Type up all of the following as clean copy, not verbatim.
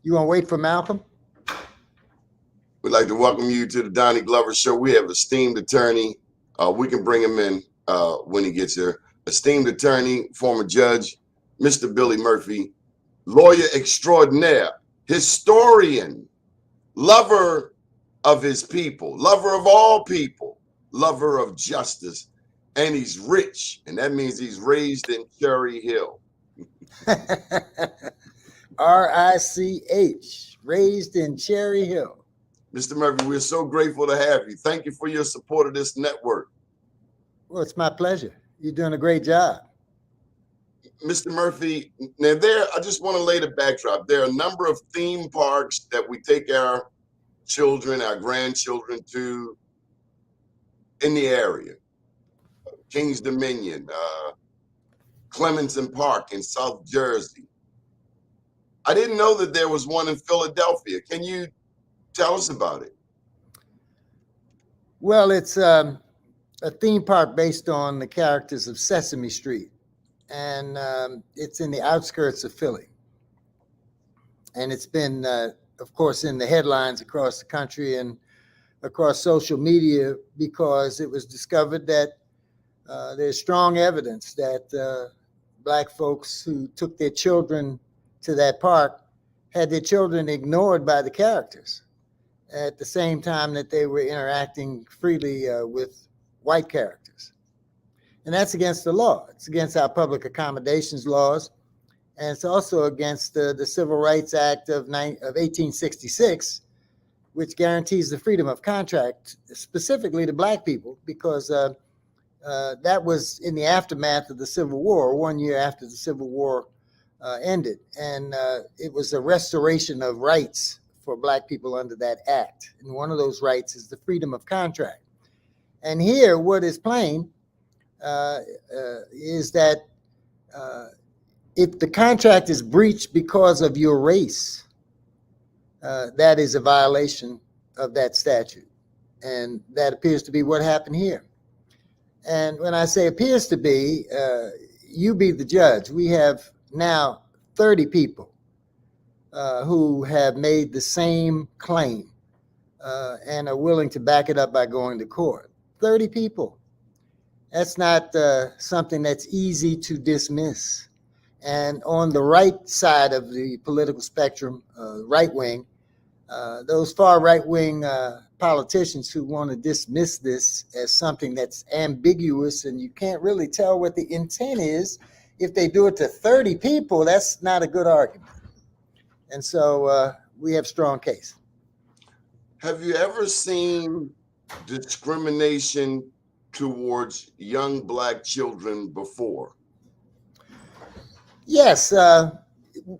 You want to wait for Malcolm? We'd like to welcome you to the Donnie Glover Show. We have esteemed attorney. We can bring him in when he gets here. Esteemed attorney, former judge, Mr. Billy Murphy, lawyer extraordinaire, historian, lover of his people, lover of all people, lover of justice, and he's rich, and that means he's raised in Cherry Hill. RICH, raised in Cherry Hill. Mr. Murphy, we're so grateful to have you. Thank you for your support of this network. Well, it's my pleasure. You're doing a great job. Mr. Murphy, now I just want to lay the backdrop. There are a number of theme parks that we take our children, our grandchildren to in the area. King's Dominion, Clemenson Park in South Jersey. I didn't know that there was one in Philadelphia. Can you tell us about it? Well, it's a theme park based on the characters of Sesame Street, and it's in the outskirts of Philly. And it's been, of course, in the headlines across the country and across social media because it was discovered that there's strong evidence that Black folks who took their children to that park had their children ignored by the characters at the same time that they were interacting freely with white characters. And that's against the law. It's against our public accommodations laws. And it's also against the Civil Rights Act of 1866, which guarantees the freedom of contract specifically to Black people, because that was in the aftermath of the Civil War, 1 year after the Civil War ended. And it was a restoration of rights for Black people under that act. And one of those rights is the freedom of contract. And here, what is plain is that if the contract is breached because of your race, that is a violation of that statute. And that appears to be what happened here. And when I say appears to be, you be the judge. We have now 30 people who have made the same claim and are willing to back it up by going to court. 30 people. That's not something that's easy to dismiss. And on the right side of the political spectrum, right wing, those far right wing politicians who want to dismiss this as something that's ambiguous and you can't really tell what the intent is. If they do it to 30 people, that's not a good argument. And so we have a strong case. Have you ever seen discrimination towards young Black children before? Yes.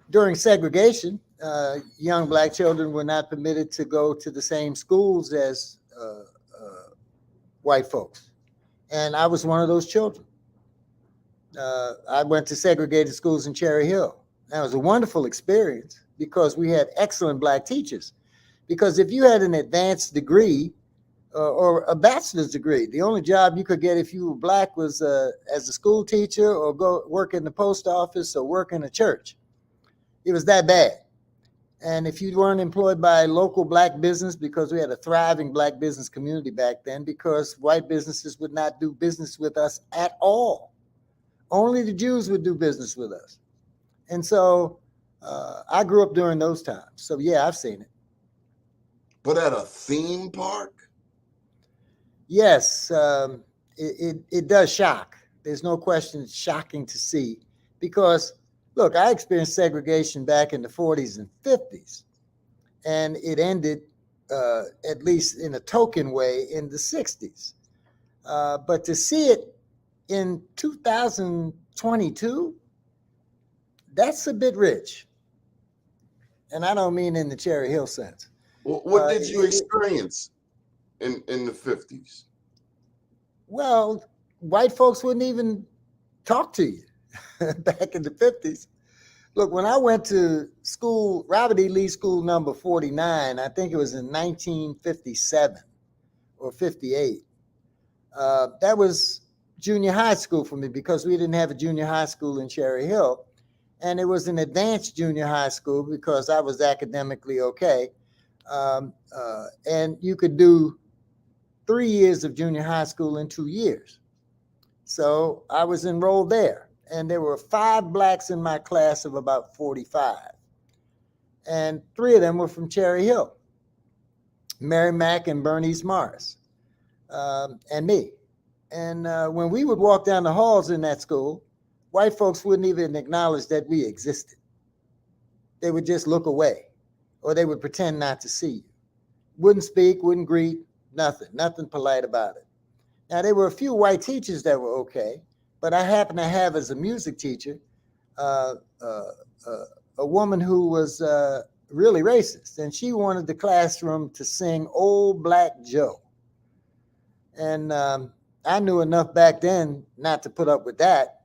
During segregation, young Black children were not permitted to go to the same schools as white folks. And I was one of those children. I went to segregated schools in Cherry Hill. That was a wonderful experience because we had excellent Black teachers. Because if you had an advanced degree or a bachelor's degree, the only job you could get if you were Black was as a school teacher or go work in the post office or work in a church. It was that bad. And if you weren't employed by local Black business, because we had a thriving Black business community back then, because white businesses would not do business with us at all. Only the Jews would do business with us. And so I grew up during those times. So, yeah, I've seen it. But at a theme park? Yes, it does shock. There's no question it's shocking to see because, look, I experienced segregation back in the 40s and 50s, and it ended, at least in a token way, in the 60s. But to see it in 2022, that's a bit rich. And I don't mean in the Cherry Hill sense. Well, what did you experience in the 50s? Well, white folks wouldn't even talk to you back in the 50s. Look, when I went to school, Robert E. Lee School number 49, I think it was in 1957 or 58. That was junior high school for me because we didn't have a junior high school in Cherry Hill. and it was an advanced junior high school because I was academically okay. And you could do 3 years of junior high school in 2 years. So I was enrolled there, and there were 5 blacks in my class of about 45, and 3 of them were from Cherry Hill: Mary Mack and Bernice Morris, and me. And when we would walk down the halls in that school, white folks wouldn't even acknowledge that we existed. They would just look away, or they would pretend not to see you. Wouldn't speak, wouldn't greet, nothing polite about it. Now, there were a few white teachers that were okay, but I happened to have as a music teacher uh, uh, uh, a woman who was really racist, and she wanted the classroom to sing Old Black Joe. And I knew enough back then not to put up with that.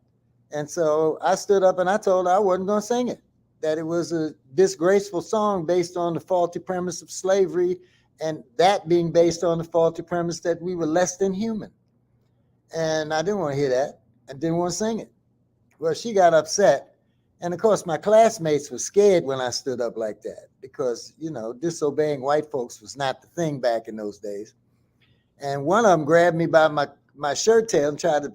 And so I stood up and I told her I wasn't going to sing it, that it was a disgraceful song based on the faulty premise of slavery, and that being based on the faulty premise that we were less than human. And I didn't want to hear that. I didn't want to sing it. Well, she got upset. And of course, my classmates were scared when I stood up like that because, disobeying white folks was not the thing back in those days. And one of them grabbed me by my shirt tail and tried to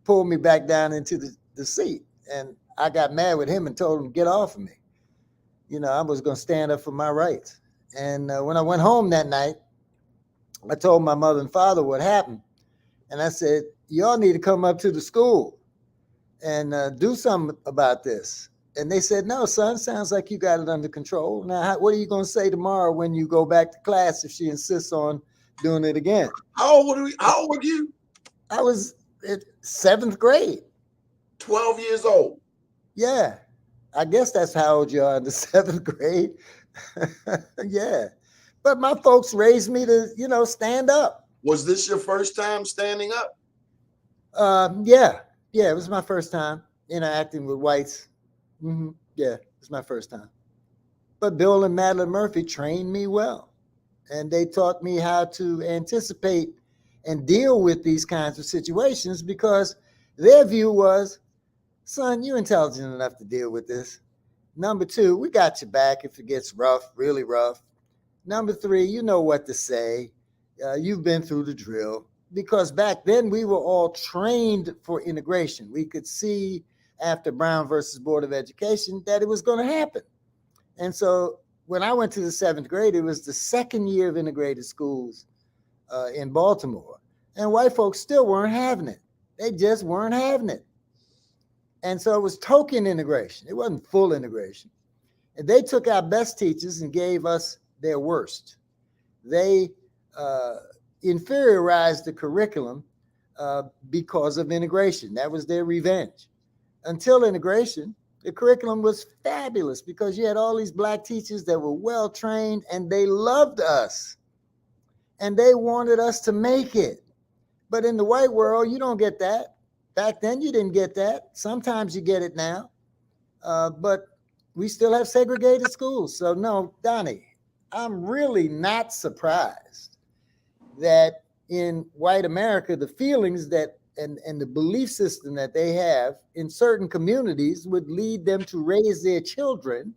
pull me back down into the seat. And I got mad with him and told him to get off of me. I was going to stand up for my rights. And when I went home that night, I told my mother and father what happened. And I said, y'all need to come up to the school and do something about this. And they said, no, son, sounds like you got it under control. Now, what are you going to say tomorrow when you go back to class if she insists on doing it again? How old were you? I was in 7th grade. 12 years old. Yeah. I guess that's how old you are in the 7th grade. Yeah. But my folks raised me to, stand up. Was this your first time standing up? Yeah. Yeah, it was my first time interacting with whites. Yeah, it was my first time. But Bill and Madeline Murphy trained me well. And they taught me how to anticipate and deal with these kinds of situations because their view was, son, you're intelligent enough to deal with this. Number 2, we got your back if it gets rough, really rough. Number 3, you know what to say. You've been through the drill. Because back then we were all trained for integration. We could see after Brown versus Board of Education that it was going to happen. And so when I went to the 7th grade, it was the second year of integrated schools in Baltimore. And white folks still weren't having it. They just weren't having it. And so it was token integration. It wasn't full integration. And they took our best teachers and gave us their worst. They inferiorized the curriculum because of integration. That was their revenge. Until integration, the curriculum was fabulous because you had all these black teachers that were well trained and they loved us and they wanted us to make it. But in the white world, you don't get that. Back then, you didn't get that. Sometimes you get it now. But we still have segregated schools. So no, Donnie, I'm really not surprised that in white America, the feelings that and the belief system that they have in certain communities would lead them to raise their children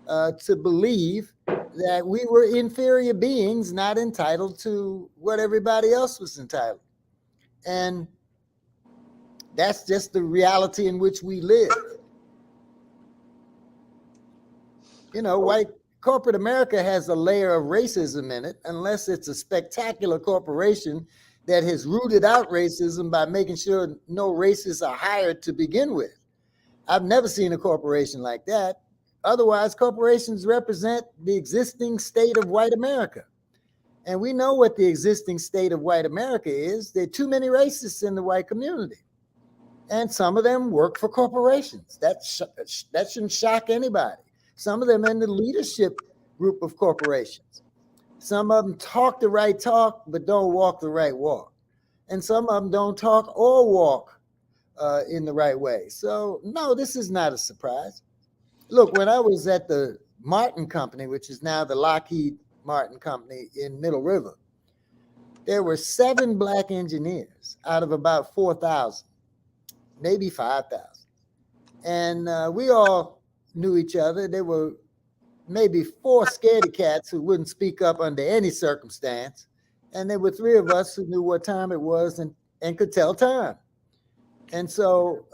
to believe that we were inferior beings, not entitled to what everybody else was entitled. And that's just the reality in which we live. White corporate America has a layer of racism in it, unless it's a spectacular corporation that has rooted out racism by making sure no racists are hired to begin with. I've never seen a corporation like that. Otherwise, corporations represent the existing state of white America. And we know what the existing state of white America is. There are too many racists in the white community. And some of them work for corporations. That shouldn't shock anybody. Some of them in the leadership group of corporations. Some of them talk the right talk, but don't walk the right walk. And some of them don't talk or walk in the right way. So, no, this is not a surprise. Look, when I was at the Martin Company, which is now the Lockheed Martin Company in Middle River, there were 7 black engineers out of about 4,000, maybe 5,000. And we all knew each other. There were maybe four scaredy cats who wouldn't speak up under any circumstance. And there were three of us who knew what time it was and could tell time. And so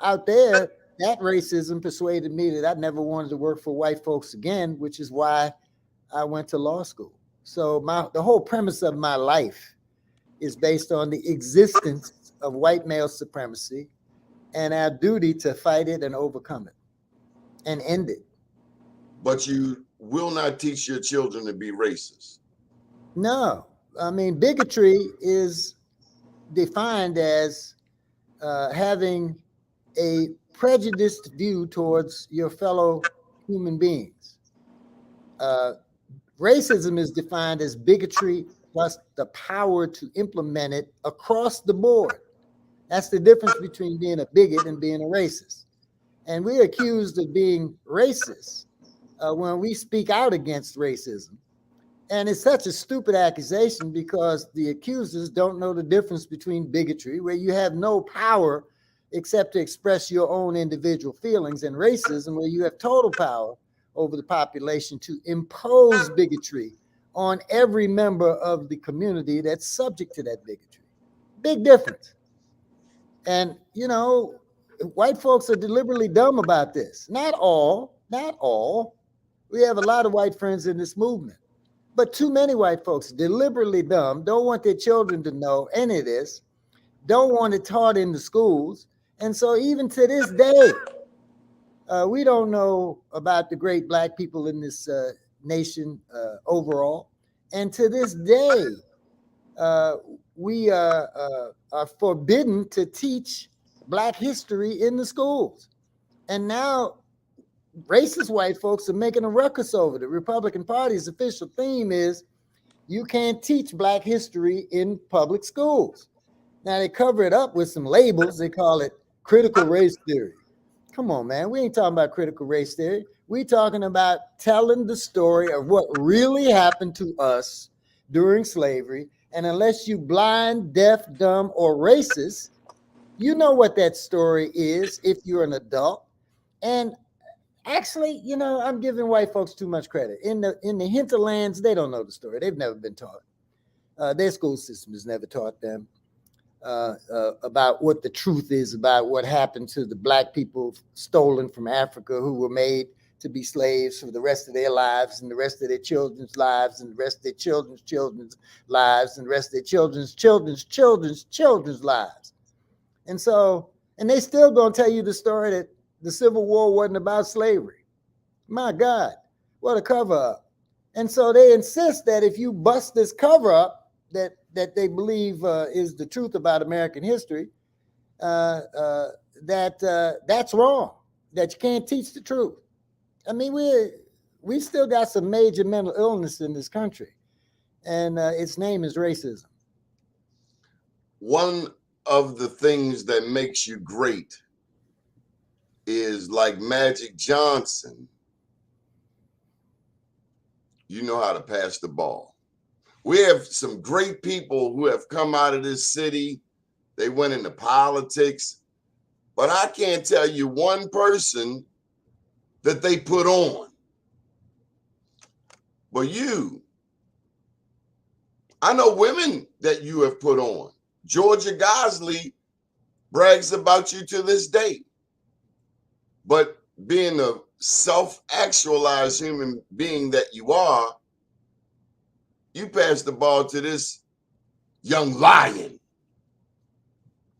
out there, that racism persuaded me that I never wanted to work for white folks again, which is why I went to law school. So the whole premise of my life is based on the existence of white male supremacy and our duty to fight it and overcome it and end it. But you will not teach your children to be racist. No, I mean, bigotry is defined as having a prejudiced view towards your fellow human beings. Racism is defined as bigotry plus the power to implement it across the board. That's the difference between being a bigot and being a racist. And we're accused of being racist when we speak out against racism. And it's such a stupid accusation because the accusers don't know the difference between bigotry, where you have no power except to express your own individual feelings, and racism, where you have total power over the population to impose bigotry on every member of the community that's subject to that bigotry. Big difference. And, you know, white folks are deliberately dumb about this. Not all, not all. We have a lot of white friends in this movement. But too many white folks, deliberately dumb, don't want their children to know any of this, don't want it taught in the schools. And so even to this day, we don't know about the great black people in this nation overall. And to this day, we are forbidden to teach black history in the schools. And now racist white folks are making a ruckus over it. The Republican Party's official theme is you can't teach black history in public schools. Now they cover it up with some labels. They call it critical race theory. Come on, man. We ain't talking about critical race theory. We talking about telling the story of what really happened to us during slavery. And unless you blind, deaf, dumb, or racist, you know what that story is if you're an adult. And actually, you know, I'm giving white folks too much credit. In the hinterlands, they don't know the story. They've never been taught. Their school system has never taught them about what the truth is about what happened to the black people stolen from Africa who were made to be slaves for the rest of their lives and the rest of their children's lives and the rest of their children's lives and the rest of their children's lives. And so, and they still gonna tell you the story that the Civil War wasn't about slavery. My God, what a cover up. And so they insist that if you bust this cover up that they believe is the truth about American history, that's wrong, that you can't teach the truth. I mean, we still got some major mental illness in this country, and its name is racism. One of the things that makes you great is like Magic Johnson. You know how to pass the ball. We have some great people who have come out of this city. They went into politics, but I can't tell you one person that they put on. But I know women that you have put on. Georgia Gosley brags about you to this day. But being a self-actualized human being that you are, you pass the ball to this young lion.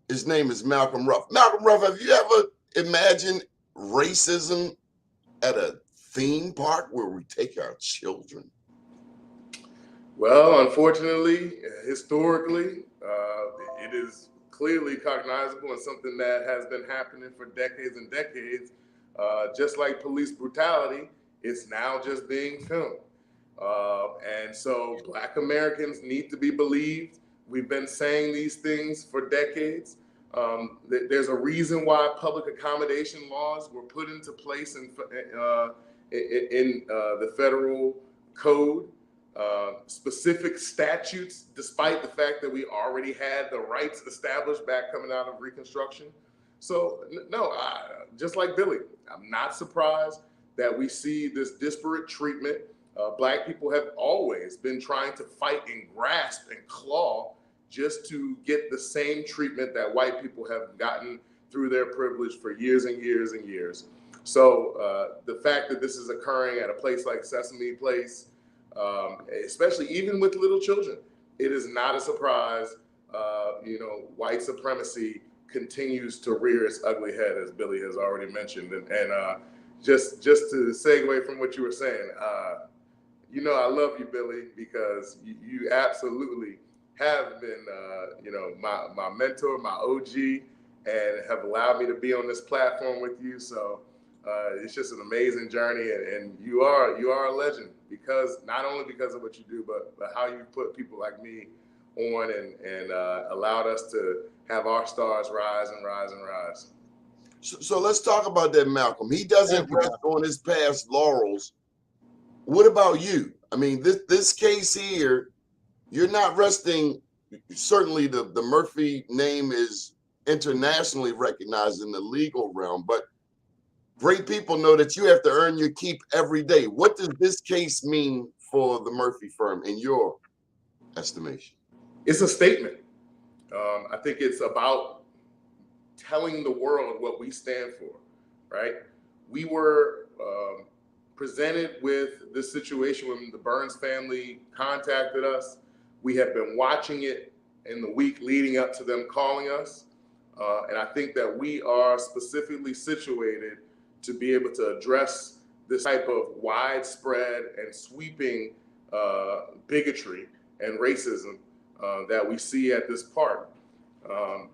His name is Malcolm Ruff. Malcolm Ruff, have you ever imagined racism at a theme park where we take our children? Well, unfortunately, historically, it is clearly cognizable and something that has been happening for decades and decades. Just like police brutality, it's now just being filmed. And so Black Americans need to be believed. We've been saying these things for decades. There's a reason why public accommodation laws were put into place in the federal code. Specific statutes, despite the fact that we already had the rights established back coming out of Reconstruction. So no, just like Billy, I'm not surprised that we see this disparate treatment. Black people have always been trying to fight and grasp and claw just to get the same treatment that white people have gotten through their privilege for years and years and years. So the fact that this is occurring at a place like Sesame Place, especially even with little children, it is not a surprise. White supremacy continues to rear its ugly head, as Billy has already mentioned. And just to segue from what you were saying, I love you, Billy, because you absolutely have been, my mentor, my OG, and have allowed me to be on this platform with you. So it's just an amazing journey, and you are a legend, because not only because of what you do, but how you put people like me on and allowed us to have our stars rise and rise and rise. So let's talk about that, Malcolm. He doesn't rest on his past laurels. What about you? I mean, this case here, you're not resting. Certainly the Murphy name is internationally recognized in the legal realm, but great people know that you have to earn your keep every day. What does this case mean for the Murphy firm in your estimation? It's a statement. I think it's about telling the world what we stand for, right? We were presented with this situation when the Burns family contacted us. We have been watching it in the week leading up to them calling us. And I think that we are specifically situated to be able to address this type of widespread and sweeping bigotry and racism that we see at this park,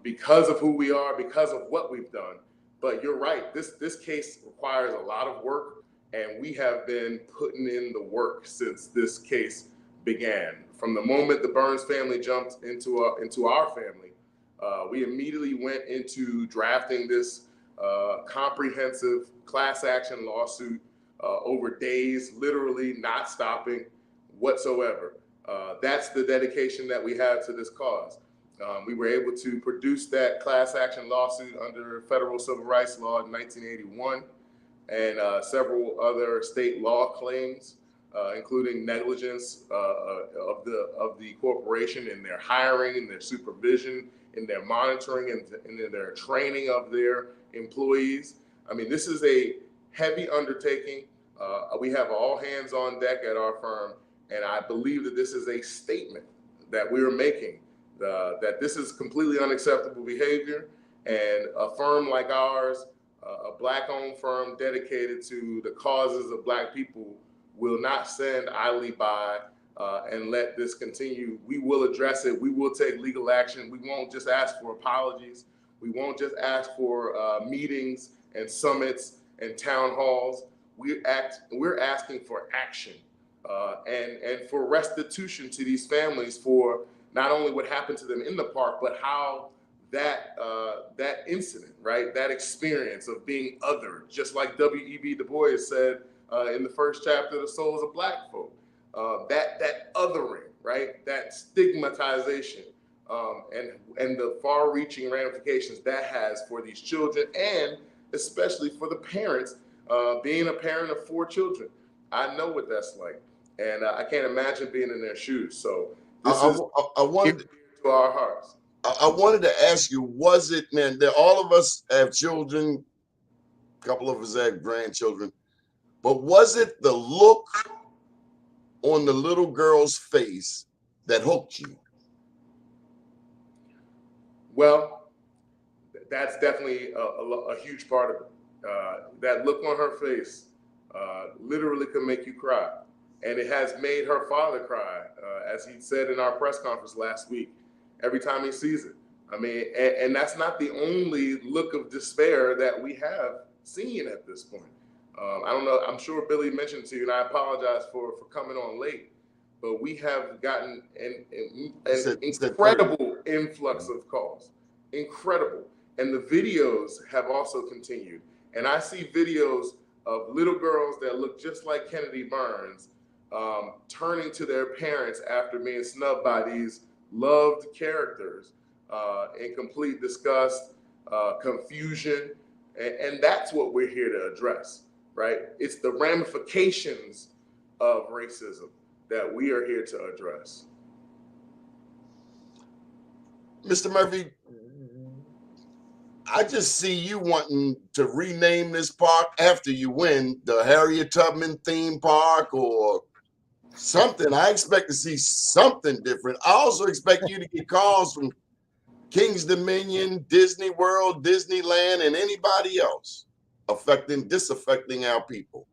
because of who we are, because of what we've done. But you're right, this case requires a lot of work, and we have been putting in the work since this case began. From the moment the Burns family jumped into our family, we immediately went into drafting this comprehensive class action lawsuit over days, literally not stopping whatsoever. That's the dedication that we have to this cause. We were able to produce that class action lawsuit under federal civil rights law in 1981, and several other state law claims, including negligence of the corporation in their hiring, in their supervision, in their monitoring, and in their training of their employees. I mean, this is a heavy undertaking. We have all hands on deck at our firm, and I believe that this is a statement that we are making, that this is completely unacceptable behavior, and a firm like ours, a Black-owned firm dedicated to the causes of Black people, will not stand idly by and let this continue. We will address it. We will take legal action. We won't just ask for apologies. We won't just ask for meetings and summits and town halls. We're asking for action and for restitution to these families for not only what happened to them in the park, but how that incident, right, that experience of being othered, just like W.E.B. Du Bois said in the first chapter of The Souls of Black Folk, that othering, right, that stigmatization, and the far-reaching ramifications that has for these children, and especially for the parents. Being a parent of 4 children, I know what that's like, and I can't imagine being in their shoes. So this is to our hearts. I wanted to ask you, was it, man, that all of us have children, a couple of us have grandchildren, but was it the look on the little girl's face that hooked you? Well, that's definitely a huge part of it. That look on her face literally could make you cry. And it has made her father cry, as he said in our press conference last week, every time he sees it. I mean, and that's not the only look of despair that we have seen at this point. I don't know, I'm sure Billy mentioned to you, and I apologize for coming on late, but we have gotten an incredible influx of calls, incredible. And the videos have also continued. And I see videos of little girls that look just like Kennedy Burns turning to their parents after being snubbed by these loved characters in complete disgust, confusion, and that's what we're here to address, right? It's the ramifications of racism that we are here to address. Mr. Murphy, I just see you wanting to rename this park after you win, the Harriet Tubman theme park or something. I expect to see something different. I also expect you to get calls from King's Dominion, Disney World, Disneyland, and anybody else disaffecting our people.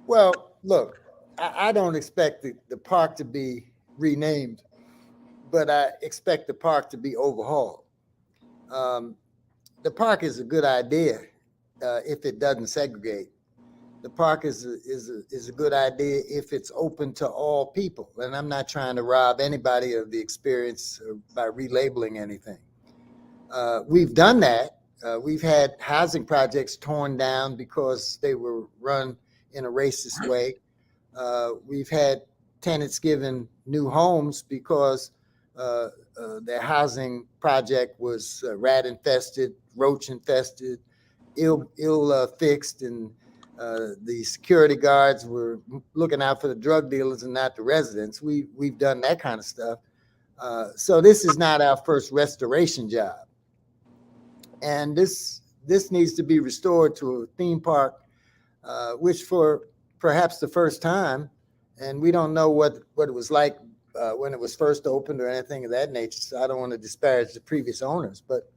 Well, look, I don't expect the park to be renamed, but I expect the park to be overhauled. The park is a good idea if it doesn't segregate. The park is a good idea if it's open to all people. And I'm not trying to rob anybody of the experience by relabeling anything. We've done that. We've had housing projects torn down because they were run in a racist way. We've had tenants given new homes because their housing project was rat infested, roach infested, ill fixed, and the security guards were looking out for the drug dealers and not the residents. We've done that kind of stuff. So this is not our first restoration job, and this needs to be restored to a theme park, which for perhaps the first time, and we don't know what it was like when it was first opened or anything of that nature. So I don't want to disparage the previous owners, but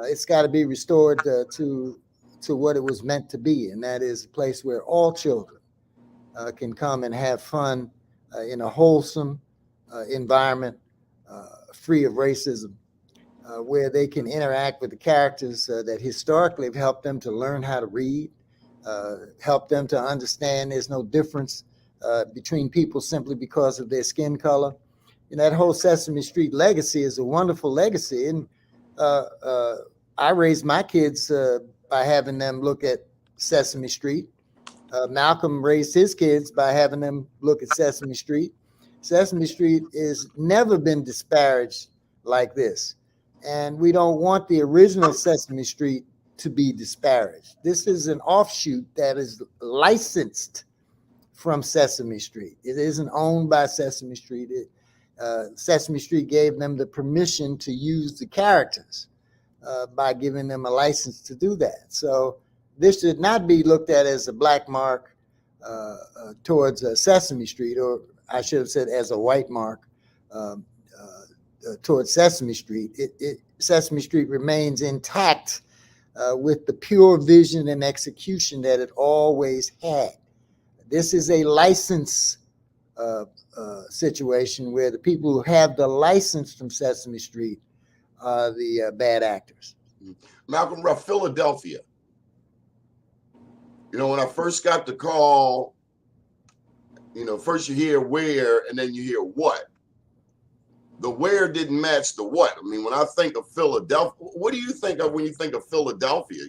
it's got to be restored to what it was meant to be, and that is a place where all children can come and have fun in a wholesome environment, free of racism, where they can interact with the characters that historically have helped them to learn how to read, help them to understand there's no difference between people simply because of their skin color. And that whole Sesame Street legacy is a wonderful legacy. And I raised my kids by having them look at Sesame Street. Malcolm raised his kids by having them look at Sesame Street. Sesame Street has never been disparaged like this. And we don't want the original Sesame Street to be disparaged. This is an offshoot that is licensed from Sesame Street. It isn't owned by Sesame Street. Sesame Street gave them the permission to use the characters by giving them a license to do that. So this should not be looked at as a black mark towards Sesame Street, or I should have said as a white mark towards Sesame Street. Sesame Street remains intact with the pure vision and execution that it always had. This is a license situation where the people who have the license from Sesame Street are the bad actors. Malcolm Ruff, Philadelphia. You know, when I first got the call, you know, first you hear where and then you hear what. The where didn't match the what. I mean, when I think of Philadelphia, what do you think of when you think of Philadelphia?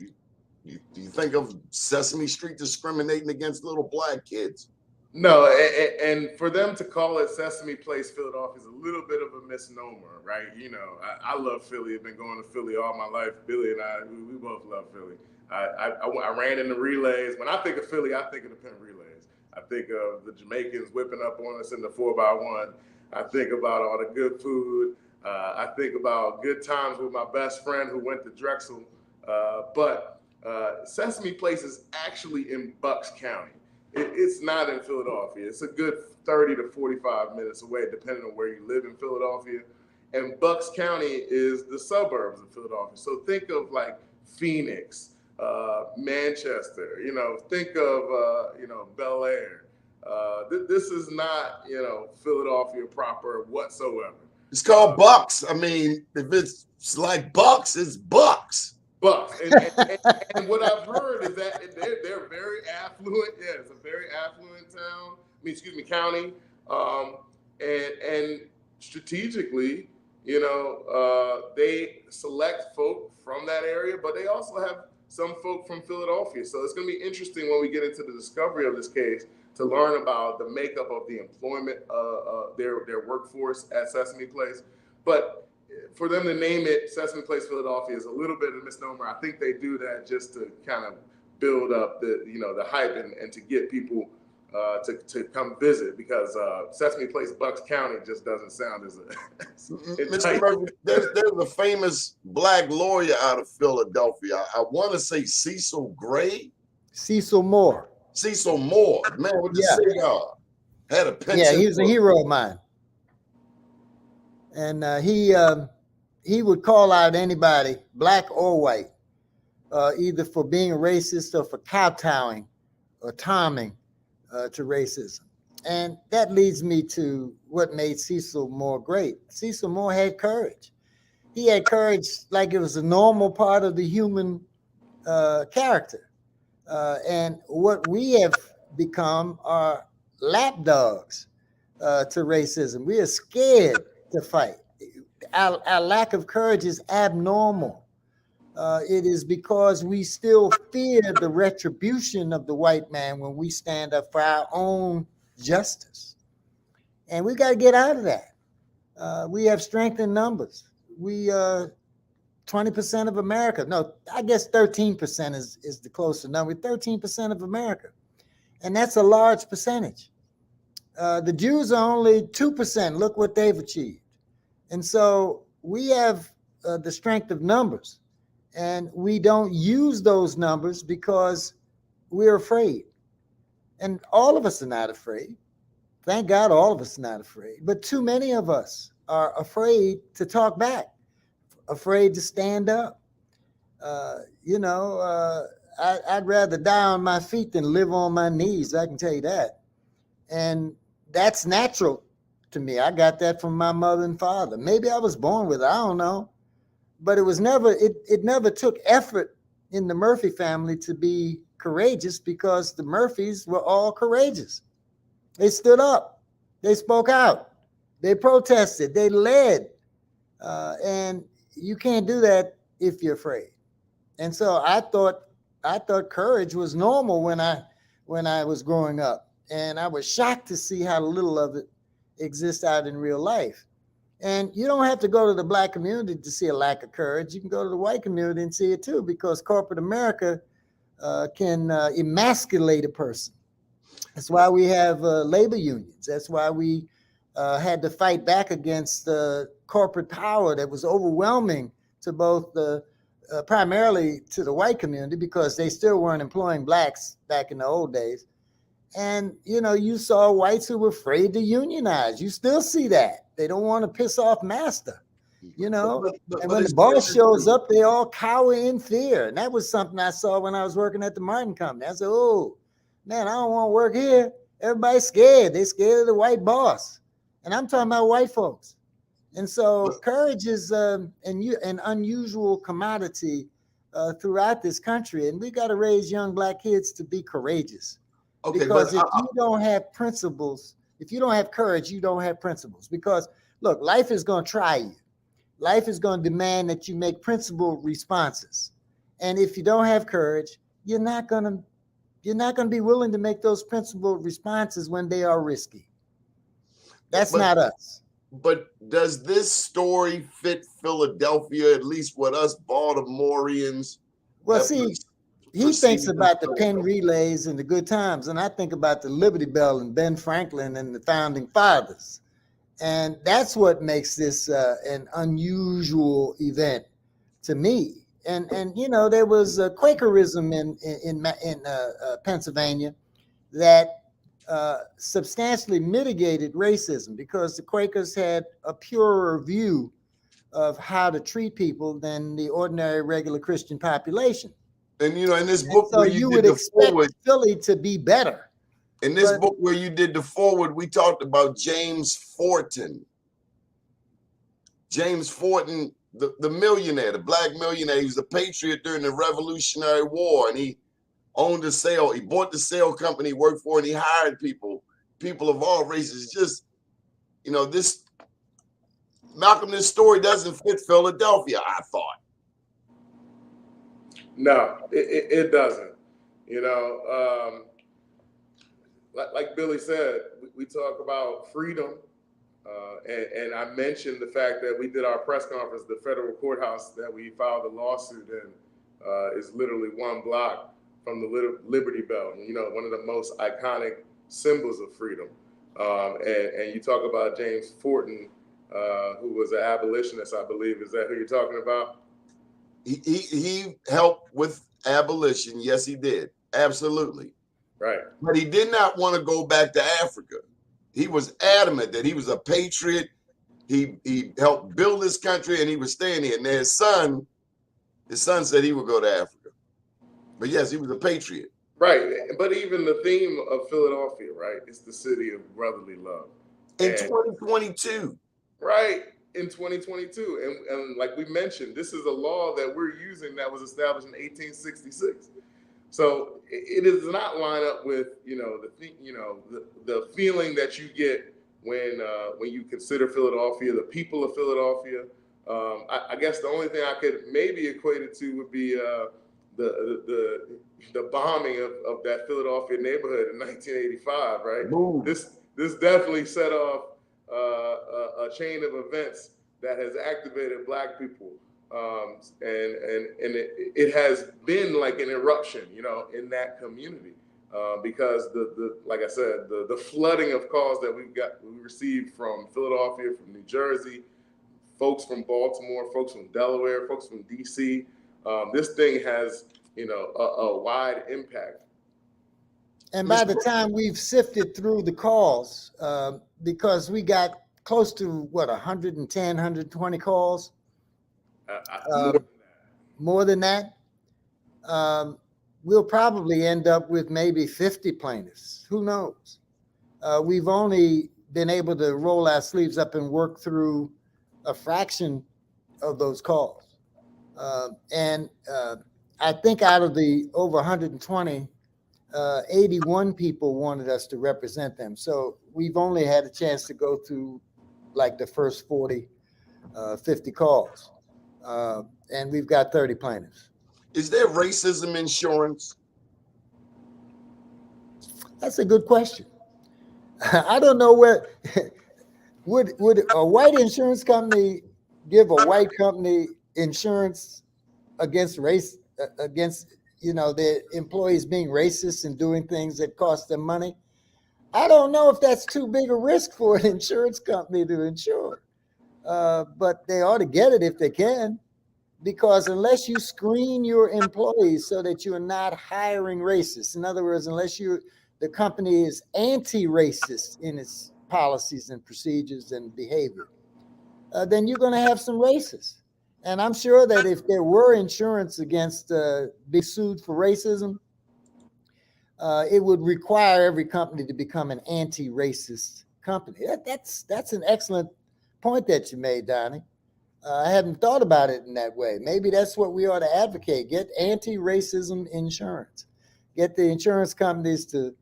Do you think of Sesame Street discriminating against little black kids? No, and for them to call it Sesame Place Philadelphia is a little bit of a misnomer, right? You know, I love Philly. I've been going to Philly all my life. Billy and I, we both love Philly. I ran in the relays. When I think of Philly, I think of the Penn relays. I think of the Jamaicans whipping up on us in the 4x1. I think about all the good food. I think about good times with my best friend who went to Drexel. But Sesame Place is actually in Bucks County. It's not in Philadelphia. It's a good 30 to 45 minutes away, depending on where you live in Philadelphia. And Bucks County is the suburbs of Philadelphia. So think of like Phoenix, Manchester, you know, think of, you know, Bel Air. This is not, you know, Philadelphia proper whatsoever. It's called Bucks. I mean, if it's like Bucks, it's Bucks. Bucks. And what I've heard is that they're very affluent. Yeah, it's a very affluent town. County. And strategically, you know, they select folk from that area, but they also have some folk from Philadelphia. So it's going to be interesting when we get into the discovery of this case to learn about the makeup of the employment, their workforce at Sesame Place. But for them to name it Sesame Place Philadelphia is a little bit of a misnomer. I think they do that just to kind of build up the hype and to get people to come visit, because Sesame Place Bucks County just doesn't sound as Mr. Murphy, there's a famous black lawyer out of Philadelphia. I want to say Cecil Gray. Cecil Moore. Cecil Moore, man with the cigar. Had a penchant. Yeah, he was a hero of mine. And he would call out anybody, black or white, either for being racist or for kowtowing or timing to racism. And that leads me to what made Cecil Moore great. Cecil Moore had courage. He had courage like it was a normal part of the human character. And what we have become are lapdogs to racism. We are scared to fight. Our lack of courage is abnormal. It is because we still fear the retribution of the white man when we stand up for our own justice. And we got to get out of that. We have strength in numbers. We 20% of America. No, I guess 13% is the closer number. 13% of America. And that's a large percentage. The Jews are only 2%. Look what they've achieved. And so we have the strength of numbers, and we don't use those numbers because we're afraid. And all of us are not afraid. Thank God all of us are not afraid. But too many of us are afraid to talk back, afraid to stand up. I'd rather die on my feet than live on my knees. I can tell you that. And that's natural to me. I got that from my mother and father. Maybe I was born with it. I don't know. But it never took effort in the Murphy family to be courageous, because the Murphys were all courageous. They stood up. They spoke out. They protested. They led. And you can't do that if you're afraid. And so I thought courage was normal when I was growing up. And I was shocked to see how little of it exists out in real life. And you don't have to go to the black community to see a lack of courage. You can go to the white community and see it too, because corporate America can emasculate a person. That's why we have labor unions. That's why we had to fight back against corporate power that was overwhelming to both primarily to the white community, because they still weren't employing blacks back in the old days. And, you saw whites who were afraid to unionize. You still see that. They don't want to piss off master, and when the boss shows up, they all cower in fear. And that was something I saw when I was working at the Martin Company. I said, oh, man, I don't want to work here. Everybody's scared. They're scared of the white boss. And I'm talking about white folks. And so courage is an unusual commodity throughout this country. And we got to raise young black kids to be courageous. Okay, because if you don't have principles, if you don't have courage, you don't have principles. Because look, life is going to try you. Life is going to demand that you make principled responses. And if you don't have courage, you're not going to be willing to make those principled responses when they are risky. That's not us. But does this story fit Philadelphia, at least with us Baltimoreans? Well, see, he thinks about the Penn Relays and the good times, and I think about the Liberty Bell and Ben Franklin and the founding fathers. And that's what makes this an unusual event to me. And there was a Quakerism in Pennsylvania that substantially mitigated racism, because the Quakers had a purer view of how to treat people than the ordinary regular Christian population. And in this book, so you would expect Philly to be better. In this book where you did the forward, we talked about James Forten. James Forten, the millionaire, the black millionaire. He was a patriot during the Revolutionary War, and he owned he bought the sale company he worked for, and he hired people of all races. Just, Malcolm, this story doesn't fit Philadelphia, I thought. No, it doesn't. Like Billy said, we talk about freedom, And I mentioned the fact that we did our press conference, the federal courthouse that we filed a lawsuit in is literally one block from the Liberty Bell, one of the most iconic symbols of freedom. And you talk about James Fortin, who was an abolitionist, I believe. Is that who you're talking about? He helped with abolition. Yes, he did. Absolutely. Right. But he did not want to go back to Africa. He was adamant that he was a patriot. He helped build this country, and he was staying here. And his son said he would go to Africa. But yes, he was a patriot. Right. But even the theme of Philadelphia, right? It's the city of brotherly love. In 2022. Right. In 2022. And like we mentioned, this is a law that we're using that was established in 1866. So it does not line up with, the feeling that you get when you consider Philadelphia, the people of Philadelphia. I guess the only thing I could maybe equate it to would be the bombing of that Philadelphia neighborhood in 1985, right? Ooh. This definitely set off a chain of events that has activated Black people, and it has been like an eruption, in that community, because like I said, the flooding of calls that we received from Philadelphia, from New Jersey, folks from Baltimore, folks from Delaware, folks from DC. This thing has, a wide impact. And by the time we've sifted through the calls, because we got close to 110, 120 calls, more than that, we'll probably end up with maybe 50 plaintiffs. Who knows? We've only been able to roll our sleeves up and work through a fraction of those calls. And I think out of the over 120, 81 people wanted us to represent them. So we've only had a chance to go through like the first 40, 50 calls. And we've got 30 plaintiffs. Is there racism insurance? That's a good question. I don't know where would a white insurance company give a white company insurance against race, against their employees being racist and doing things that cost them money? I don't know if that's too big a risk for an insurance company to insure, but they ought to get it if they can, because unless you screen your employees so that you're not hiring racists, in other words, unless the company is anti-racist in its policies and procedures and behavior, then you're going to have some racists. And I'm sure that if there were insurance against being sued for racism, it would require every company to become an anti-racist company. That's an excellent point that you made, Donnie. I hadn't thought about it in that way. Maybe that's what we ought to advocate. Get anti-racism insurance. Get the insurance companies to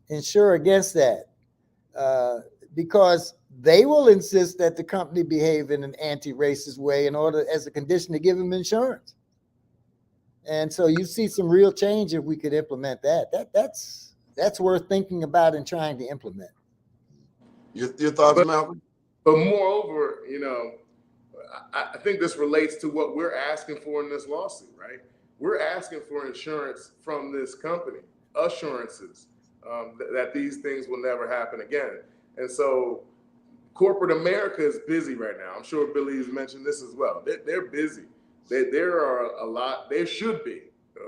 insure against that, because they will insist that the company behave in an anti-racist way in order, as a condition, to give them insurance. And so you see some real change if we could implement that. That's worth thinking about and trying to implement. Your thoughts, Malcolm? But moreover, I think this relates to what we're asking for in this lawsuit, right? We're asking for insurance from this company, assurances that these things will never happen again. And so corporate America is busy right now. I'm sure Billy's mentioned this as well. They're busy. There are a lot, there should be,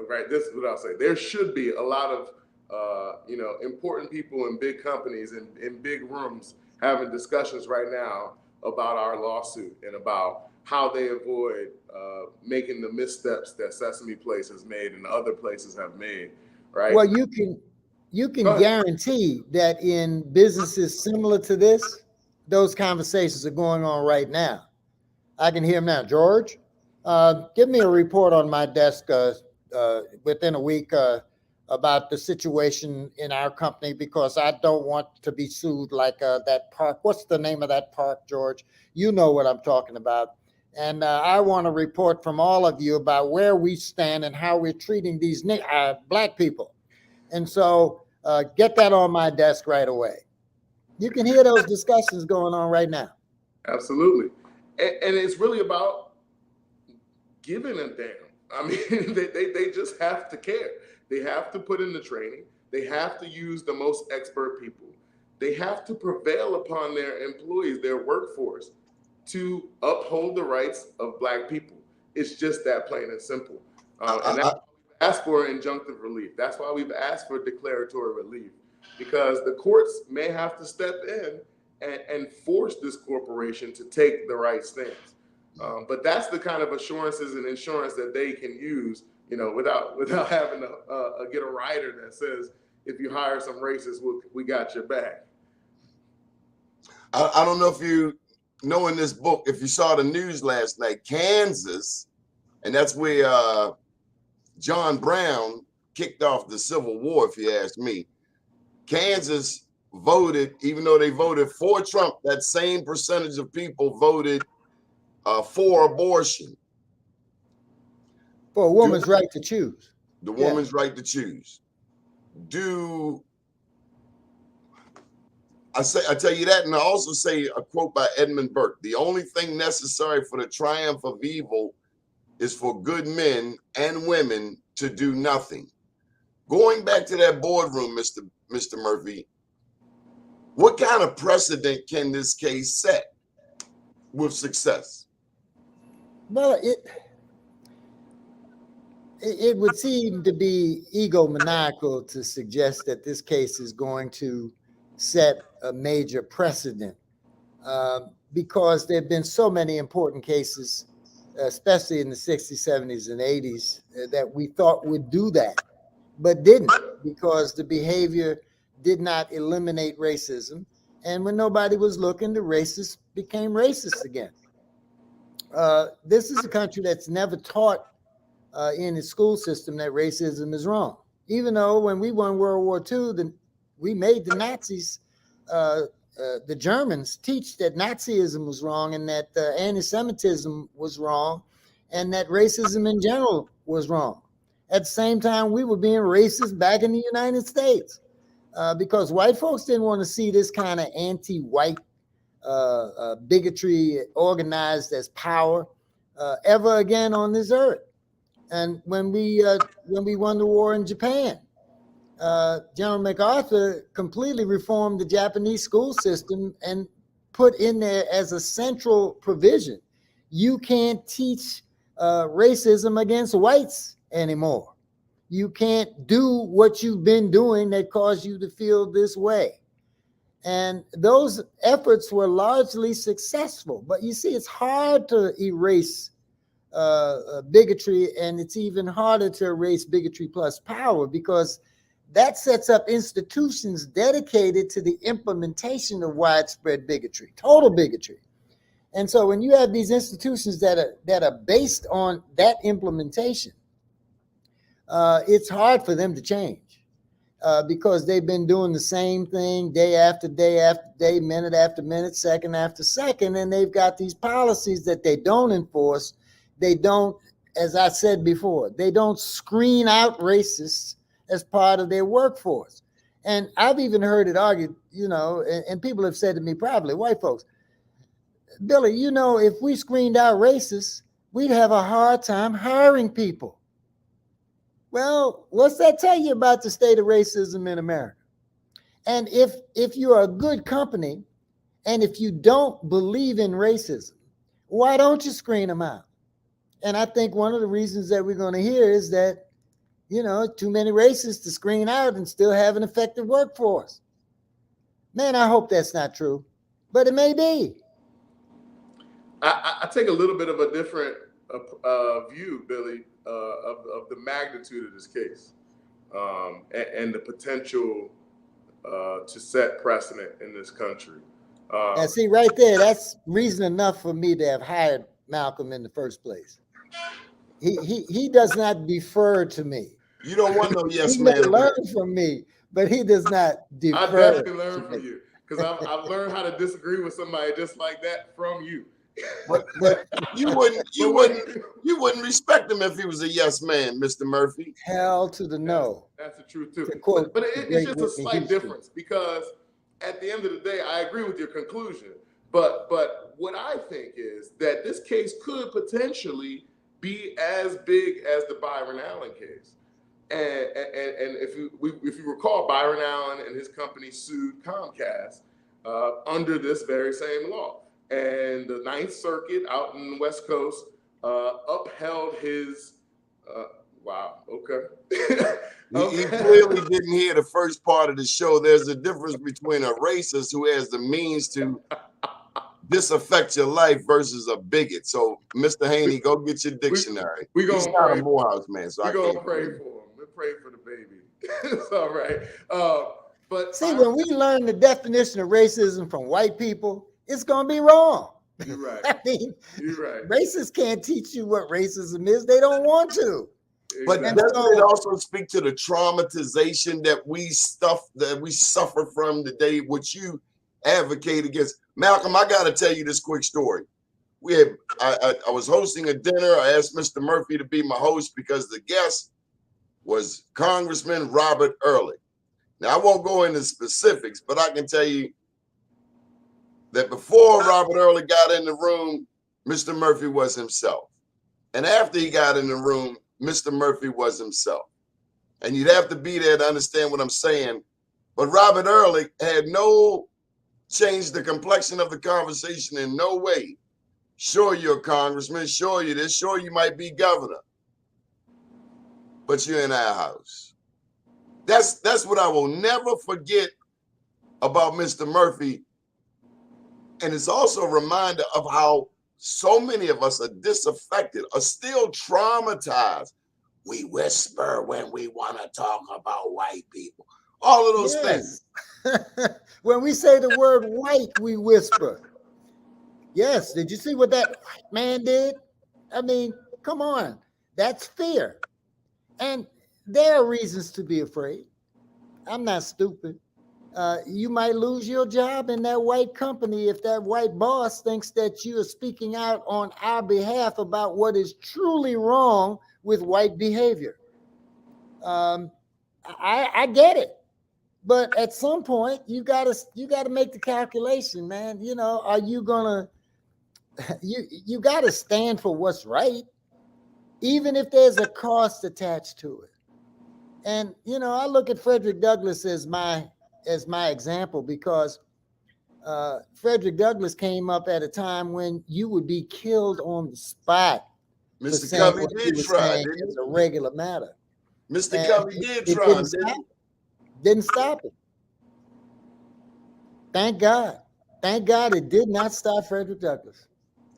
right? This is what I'll say. There should be a lot of, important people in big companies and in big rooms having discussions right now about our lawsuit and about how they avoid making the missteps that Sesame Place has made and other places have made, right? Well, you can guarantee that in businesses similar to this, those conversations are going on right now. I can hear them now. George, give me a report on my desk within a week about the situation in our company, because I don't want to be sued like that park. What's the name of that park, George? You know what I'm talking about. And I want a report from all of you about where we stand and how we're treating these Black people. And so get that on my desk right away. You can hear those discussions going on right now. Absolutely. And it's really about giving a damn. I mean, they just have to care. They have to put in the training. They have to use the most expert people. They have to prevail upon their employees, their workforce, to uphold the rights of Black people. It's just that plain and simple. And that's why we've asked for injunctive relief. That's why we've asked for declaratory relief, because the courts may have to step in and force this corporation to take the right stance. But that's the kind of assurances and insurance that they can use, without having to get a rider that says, if you hire some racists, we got your back. I don't know if you know in this book, if you saw the news last night, Kansas, and that's where John Brown kicked off the Civil War, if you ask me. Kansas voted, even though they voted for Trump, that same percentage of people voted for abortion. For a woman's right to choose. The woman's right to choose. I tell you that, and I also say a quote by Edmund Burke: the only thing necessary for the triumph of evil is for good men and women to do nothing. Going back to that boardroom, Mr. Murphy, what kind of precedent can this case set with success? Well, it would seem to be egomaniacal to suggest that this case is going to set a major precedent, because there have been so many important cases, especially in the 60s, 70s, and 80s, that we thought would do that, but didn't, because the behavior did not eliminate racism. And when nobody was looking, the racists became racist again. This is a country that's never taught in its school system that racism is wrong. Even though when we won World War II, we made the Nazis, the Germans, teach that Nazism was wrong, and that anti-Semitism was wrong, and that racism in general was wrong. At the same time, we were being racist back in the United States, because white folks didn't want to see this kind of anti-white bigotry organized as power ever again on this earth. And when we won the war in Japan, General MacArthur completely reformed the Japanese school system and put in there as a central provision: you can't teach racism against whites anymore. You can't do what you've been doing that caused you to feel this way. And those efforts were largely successful. But you see, it's hard to erase bigotry, and it's even harder to erase bigotry plus power, because that sets up institutions dedicated to the implementation of widespread bigotry, total bigotry. And so when you have these institutions that are based on that implementation, it's hard for them to change, because they've been doing the same thing day after day after day, minute after minute, second after second, and they've got these policies that they don't enforce. They don't, as I said before, they don't screen out racists as part of their workforce. And I've even heard it argued, and people have said to me privately, white folks, Billy, if we screened out racists, we'd have a hard time hiring people. Well, what's that tell you about the state of racism in America? And if you're a good company, and if you don't believe in racism, why don't you screen them out? And I think one of the reasons that we're going to hear is that, too many racists to screen out and still have an effective workforce. Man, I hope that's not true, but it may be. I take a little bit of a different view, Billy, of the magnitude of this case, and the potential to set precedent in this country. And see, right there, that's reason enough for me to have hired Malcolm in the first place. He does not defer to me. You don't want no yes he man. He may learn from me, but he does not defer. I definitely learn from you, because I've learned how to disagree with somebody just like that from you. But you wouldn't respect him if he was a yes man, Mr. Murphy. Hell to the no. That's the truth too. Quote, but it's just a slight difference, because at the end of the day, I agree with your conclusion. But what I think is that this case could potentially be as big as the Byron Allen case. And if you recall, Byron Allen and his company sued Comcast under this very same law. And the Ninth Circuit out in the West Coast upheld his, wow, okay. He clearly didn't hear the first part of the show. There's a difference between a racist who has the means to disaffect your life versus a bigot. So, Mr. Haney, go get your dictionary. He's not a Morehouse man, so I can't pray for him. We pray for the baby. It's all right. But see, when we learn the definition of racism from white people, it's gonna be wrong. You're right. I mean, You're right. Racists can't teach you what racism is. They don't want to. But Exactly. doesn't it also speak to the traumatization that we suffer from today, which you advocate against? Malcolm, I got to tell you this quick story. I was hosting a dinner. I asked Mr. Murphy to be my host because the guest was Congressman Robert Early. Now, I won't go into specifics, but I can tell you that before Robert Early got in the room, Mr. Murphy was himself. And after he got in the room, Mr. Murphy was himself. And you'd have to be there to understand what I'm saying. But Robert Early had changed the complexion of the conversation in no way. Sure, you're a congressman. Sure, you're this. Sure, you might be governor. But you're in our house. That's what I will never forget about Mr. Murphy. And it's also a reminder of how so many of us are disaffected, are still traumatized. We whisper when we want to talk about white people. All of those things. When we say the word white, we whisper. Yes. Did you see what that white man did? I mean, come on. That's fear. And there are reasons to be afraid. I'm not stupid. You might lose your job in that white company if that white boss thinks that you are speaking out on our behalf about what is truly wrong with white behavior. I get it, but at some point you gotta make the calculation, man. You know, are you gonna you gotta stand for what's right, even if there's a cost attached to it. And you know, I look at Frederick Douglass as my example because Frederick Douglass came up at a time when you would be killed on the spot. Mr. Covey did try, didn't it's a regular matter. Mr. Covey did try, didn't stop it. Thank God. Thank God it did not stop Frederick Douglass.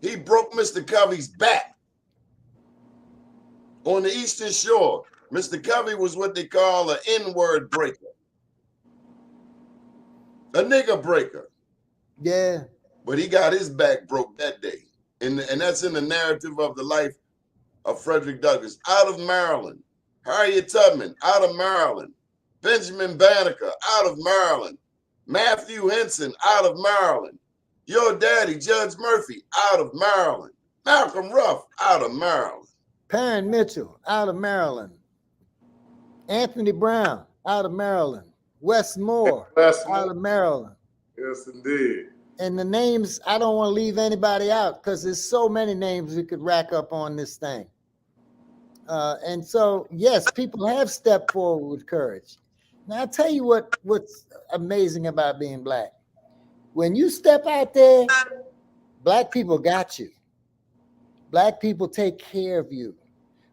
He broke Mr. Covey's back on the Eastern Shore. Mr. Covey was what they call an N-word breaker. A nigger breaker. Yeah. But he got his back broke that day. And that's in the narrative of the life of Frederick Douglass. Out of Maryland. Harriet Tubman, out of Maryland. Benjamin Banneker, out of Maryland. Matthew Henson, out of Maryland. Your daddy, Judge Murphy, out of Maryland. Malcolm Ruff, out of Maryland. Perrin Mitchell, out of Maryland. Anthony Brown, out of Maryland. Wes Moore, out of Maryland. Yes, indeed. And the names, I don't want to leave anybody out because there's so many names we could rack up on this thing. And so, yes, people have stepped forward with courage. Now, I'll tell you what's amazing about being Black. When you step out there, Black people got you. Black people take care of you.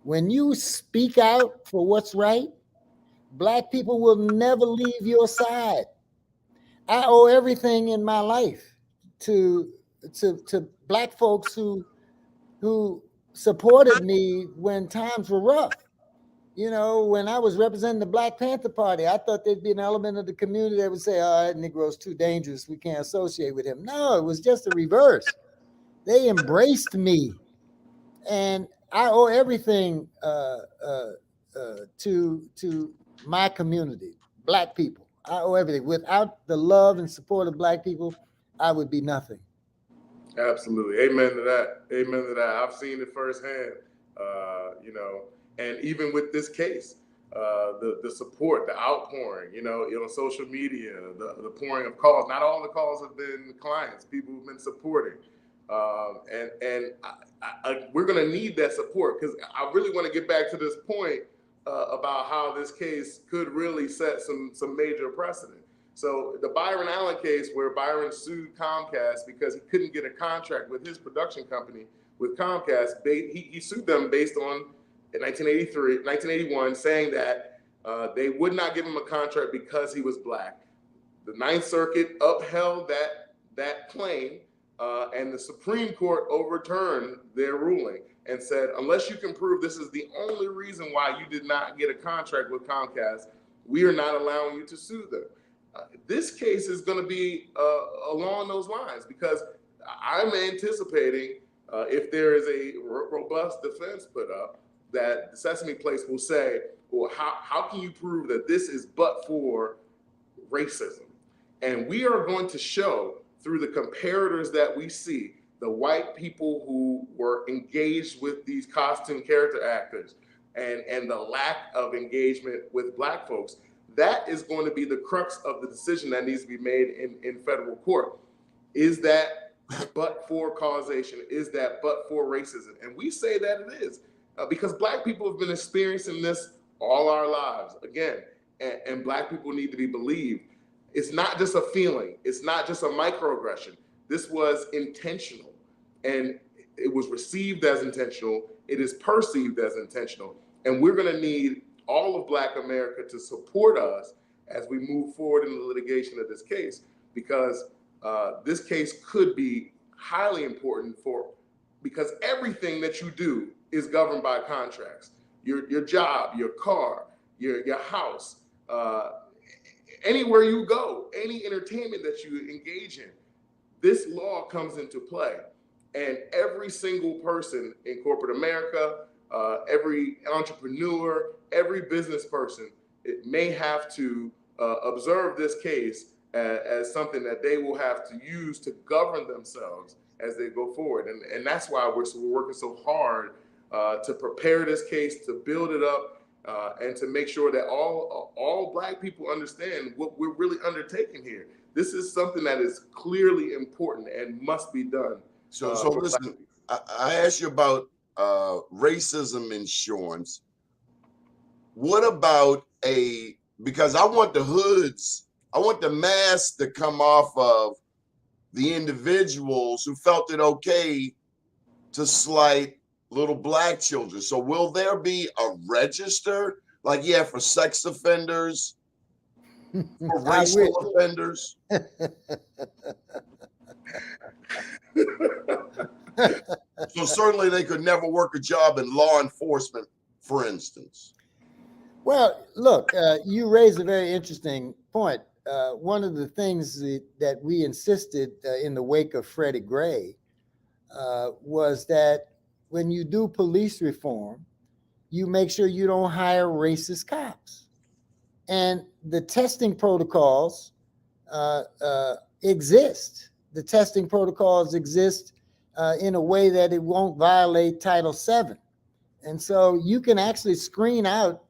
When you speak out for what's right, Black people will never leave your side. I owe everything in my life to Black folks who supported me when times were rough. You know, when I was representing the Black Panther Party, I thought there'd be an element of the community that would say, oh, that Negro's too dangerous. We can't associate with him. No, it was just the reverse. They embraced me. And I owe everything to my community, Black people. I owe everything. Without the love and support of Black people, I would be nothing. Absolutely. Amen to that. Amen to that. I've seen it firsthand, you know, and even with this case, the support, the outpouring, on social media, the pouring of calls. Not all the calls have been clients, people who've been supporting. We're going to need that support, because I really want to get back to this point about how this case could really set some major precedent. So the Byron Allen case, where Byron sued Comcast because he couldn't get a contract with his production company with Comcast, he sued them based on, in 1981, saying that they would not give him a contract because he was Black. The Ninth Circuit upheld that claim, and the Supreme Court overturned their ruling and said, unless you can prove this is the only reason why you did not get a contract with Comcast, we are not allowing you to sue them. This case is going to be along those lines, because I'm anticipating, if there is a robust defense put up, that Sesame Place will say, well, how can you prove that this is but for racism? And we are going to show through the comparators that we see, the white people who were engaged with these costume character actors and the lack of engagement with Black folks, that is going to be the crux of the decision that needs to be made in federal court. Is that but for causation? Is that but for racism? And we say that it is, because Black people have been experiencing this all our lives, again, and Black people need to be believed. It's not just a feeling. It's not just a microaggression. This was intentional, and it was received as intentional. It is perceived as intentional. And we're going to need all of Black America to support us as we move forward in the litigation of this case, because this case could be highly important because everything that you do is governed by contracts. Your job, your car, your house, anywhere you go, any entertainment that you engage in, this law comes into play. And every single person in corporate America, every entrepreneur, every business person, it may have to observe this case as something that they will have to use to govern themselves as they go forward. And that's why we're working so hard to prepare this case, to build it up, and to make sure that all Black people understand what we're really undertaking here. This is something that is clearly important and must be done. So listen, I asked you about racism insurance. What about because I want the hoods, I want the mask to come off of the individuals who felt it okay to slight little Black children. So will there be a register, like for sex offenders, for racial offenders? So certainly they could never work a job in law enforcement, for instance. Well, look, you raise a very interesting point. One of the things that we insisted in the wake of Freddie Gray was that when you do police reform, you make sure you don't hire racist cops. And the testing protocols exist. The testing protocols exist in a way that it won't violate Title VII. And so you can actually screen out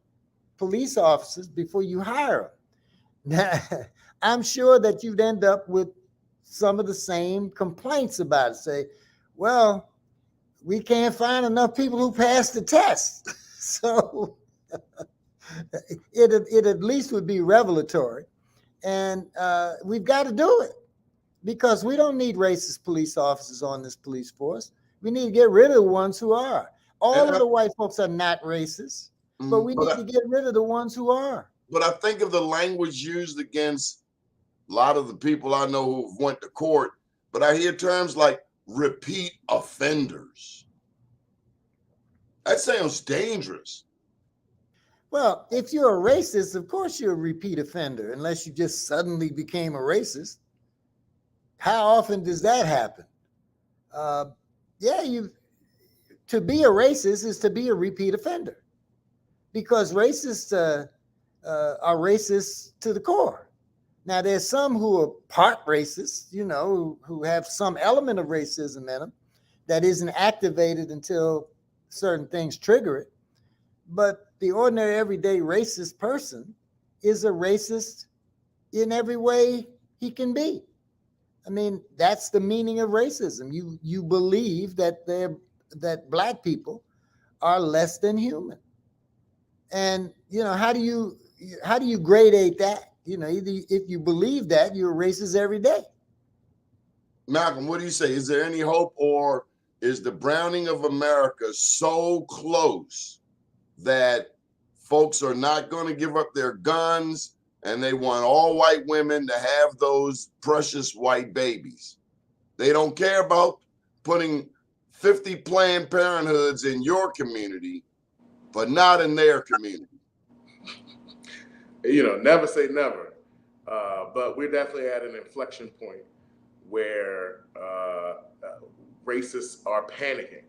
police officers before you hire them. Now, I'm sure that you'd end up with some of the same complaints about it. Say, well, we can't find enough people who pass the test. So it at least would be revelatory. And we've got to do it, because we don't need racist police officers on this police force. We need to get rid of the ones who are. All of the white folks are not racist, but we need to get rid of the ones who are. But I think of the language used against a lot of the people I know who went to court, but I hear terms like repeat offenders. That sounds dangerous. Well, if you're a racist, of course you're a repeat offender, unless you just suddenly became a racist. How often does that happen? To be a racist is to be a repeat offender, because racists are racist to the core. Now, there's some who are part racist, who have some element of racism in them that isn't activated until certain things trigger it. But the ordinary, everyday racist person is a racist in every way he can be. I mean, that's the meaning of racism. You believe that that black people are less than human. And how do you gradate that? Either if you believe that, you're racist every day. Malcolm, what do you say? Is there any hope, or is the browning of America so close that folks are not going to give up their guns and they want all white women to have those precious white babies? They don't care about putting 50 Planned Parenthoods in your community, but not in their community. Never say never. But we're definitely at an inflection point where racists are panicking.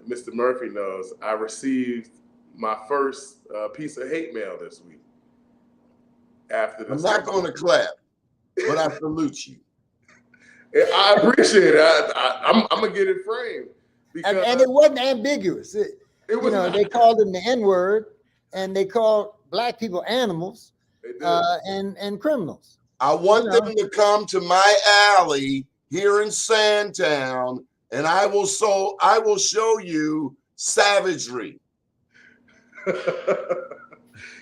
Mr. Murphy knows I received my first piece of hate mail this week. After this, I'm not going to clap, but I salute you. I appreciate it. I'm gonna get it framed because And it wasn't ambiguous. it was not. They called him the N-word, and they called black people animals and criminals. I want them to come to my alley here in Sandtown, and I will show you savagery.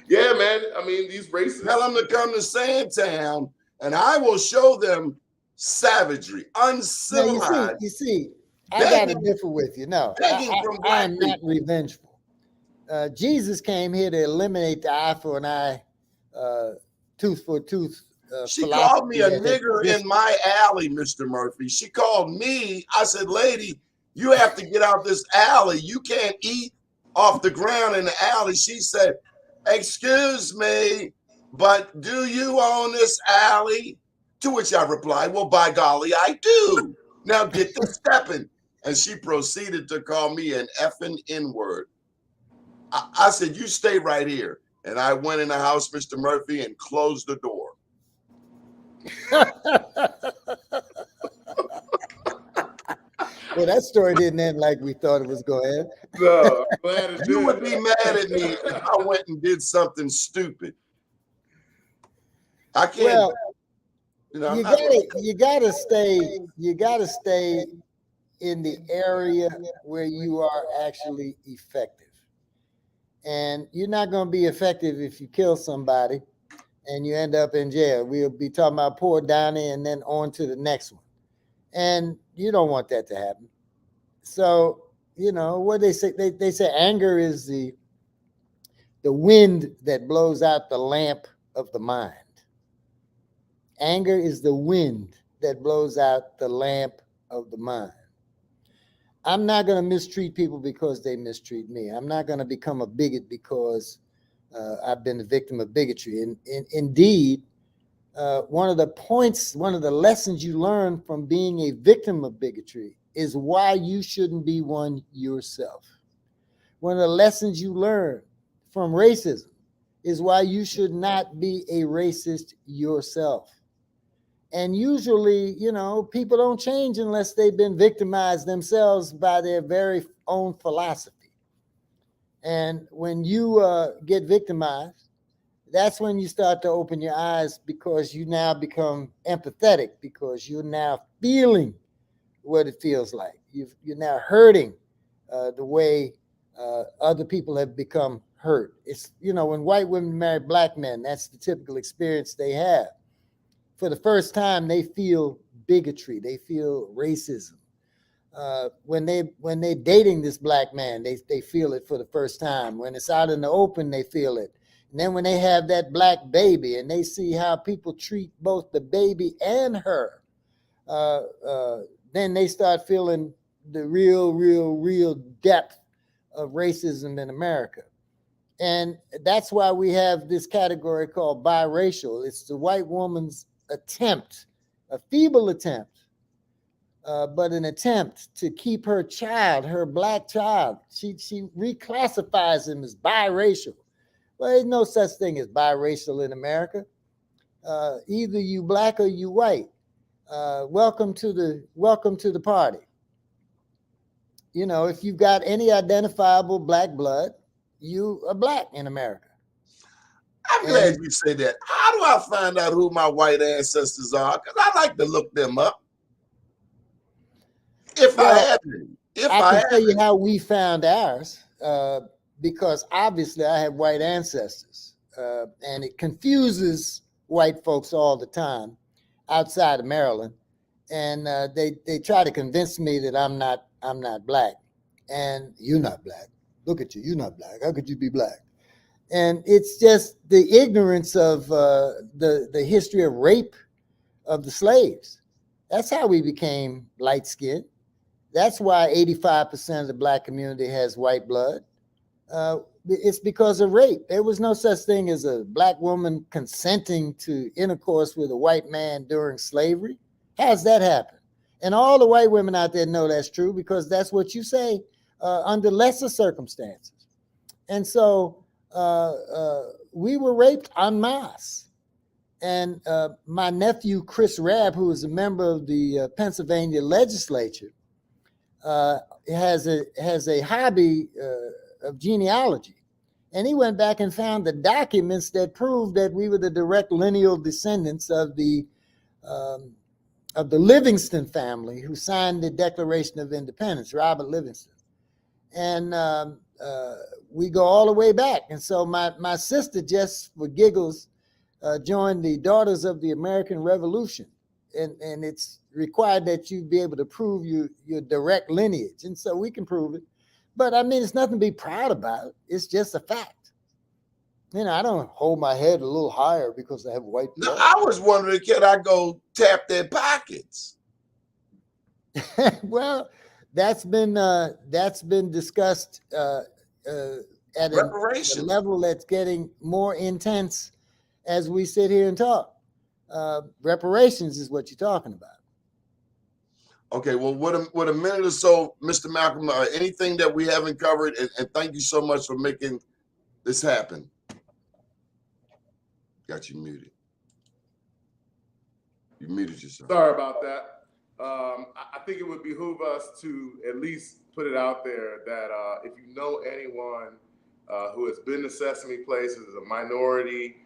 Yeah, man. I mean, these racists. Tell them to come to Sandtown, and I will show them savagery, uncivilized. Now, you see, I got to differ with you. No, I am not revengeful. Jesus came here to eliminate the eye for an eye, tooth for a tooth. She called me a nigger in my alley, Mr. Murphy. She called me. I said, lady, you have to get out this alley. You can't eat off the ground in the alley. She said, excuse me, but do you own this alley? To which I replied, well, by golly, I do. Now get to stepping. And she proceeded to call me an effing N-word. I said, you stay right here. And I went in the house, Mr. Murphy, and closed the door. Well, that story didn't end like we thought it was going to end. No, I'm glad it You did. would be mad at me if I went and did something stupid. I can't. Well, you gotta stay in the area where you are actually effective. And you're not going to be effective if you kill somebody and you end up in jail. We'll be talking about poor Donnie and then on to the next one. And you don't want that to happen. So, what they say, they say anger is the wind that blows out the lamp of the mind. Anger is the wind that blows out the lamp of the mind. I'm not going to mistreat people because they mistreat me. I'm not going to become a bigot because I've been a victim of bigotry. And indeed, one of the lessons you learn from being a victim of bigotry is why you shouldn't be one yourself. One of the lessons you learn from racism is why you should not be a racist yourself. And usually, people don't change unless they've been victimized themselves by their very own philosophy. And when you get victimized, that's when you start to open your eyes, because you now become empathetic, because you're now feeling what it feels like. You're now hurting the way other people have become hurt. It's, when white women marry black men, that's the typical experience they have. For the first time, they feel bigotry. They feel racism. When they're dating this black man, they feel it for the first time. When it's out in the open, they feel it. And then when they have that black baby and they see how people treat both the baby and her, then they start feeling the real depth of racism in America. And that's why we have this category called biracial. It's the white woman's attempt, a feeble attempt, but an attempt to keep her child, her black child. She reclassifies him as biracial. Well, there's no such thing as biracial in America. Either you black or you white. Welcome to the party. If you've got any identifiable black blood, you are black in America. I'm glad you say that. How do I find out who my white ancestors are? Because I like to look them up. If I Well, have any. If I I can have tell you any. how we found ours, because obviously I have white ancestors, and it confuses white folks all the time outside of Maryland, and they try to convince me that I'm not black, and you're not black. Look at you, you're not black. How could you be black? And it's just the ignorance of the history of rape of the slaves. That's how we became light skinned. That's why 85% of the black community has white blood. It's because of rape. There was no such thing as a black woman consenting to intercourse with a white man during slavery. How's that happen? And all the white women out there know that's true because that's what you say under lesser circumstances. And so we were raped en masse. And my nephew, Chris Rabb, who is a member of the Pennsylvania legislature, has a hobby of genealogy, and he went back and found the documents that proved that we were the direct lineal descendants of the Livingston family who signed the Declaration of Independence, Robert Livingston, and we go all the way back. And so my sister, just for giggles, joined the Daughters of the American Revolution, and it's required that you be able to prove your direct lineage, and so we can prove it. But I mean, it's nothing to be proud about. It's just a fact. You know, I don't hold my head a little higher because I have white No, blood. I was wondering, can I go tap their pockets? Well, that's been discussed at a Reparations. level that's getting more intense as we sit here and talk. Reparations is what you're talking about. Okay, well, what a minute or so, Mr. Malcolm, anything that we haven't covered, and thank you so much for making this happen. Got you muted. You muted yourself. Sorry about that. I think it would behoove us to at least put it out there that if you know anyone who has been to Sesame Place as a minority